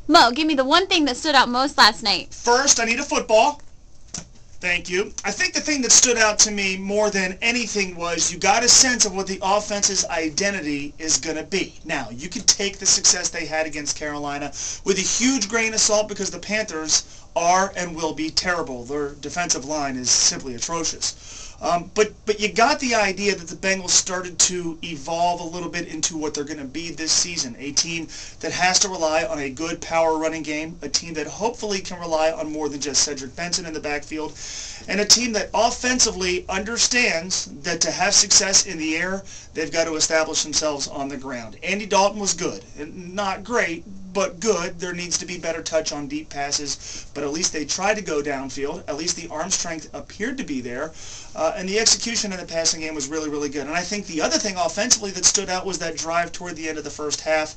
Mo, give me the one thing that stood out most last night. First, I need a football. Thank you. I think the thing that stood out to me more than anything was you got a sense of what the offense's identity is going to be. Now, you can take the success they had against Carolina with a huge grain of salt because the Panthers are and will be terrible. Their defensive line is simply atrocious. But you got the idea that the Bengals started to evolve a little bit into what they're going to be this season. A team that has to rely on a good power running game, a team that hopefully can rely on more than just Cedric Benson in the backfield, and a team that offensively understands that to have success in the air, they've got to establish themselves on the ground. Andy Dalton was good. Not great, but good. There needs to be better touch on deep passes, but at least they tried to go downfield. At least the arm strength appeared to be there, and the execution in the passing game was really, really good. And I think the other thing offensively that stood out was that drive toward the end of the first half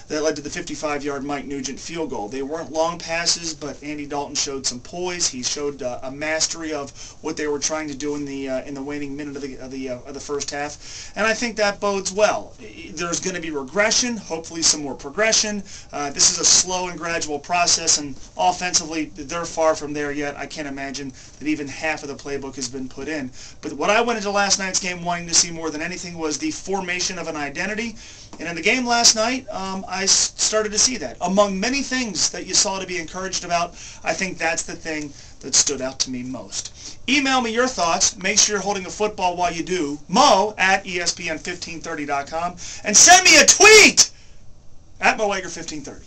that led to the 55-yard Mike Nugent field goal. They weren't long passes, but Andy Dalton showed some poise. He showed a mastery of what they were trying to do in the waning minute of the first half, and I think that bodes well. There's going to be regression, hopefully some more progression. This is a slow and gradual process, and offensively, they're far from there yet. I can't imagine that even half of the playbook has been put in. But what I went into last night's game wanting to see more than anything was the formation of an identity. And in the game last night, I started to see that. Among many things that you saw to be encouraged about, I think that's the thing that stood out to me most. Email me your thoughts. Make sure you're holding a football while you do. Mo@ESPN1530.com. And send me a tweet at Mo Egger1530.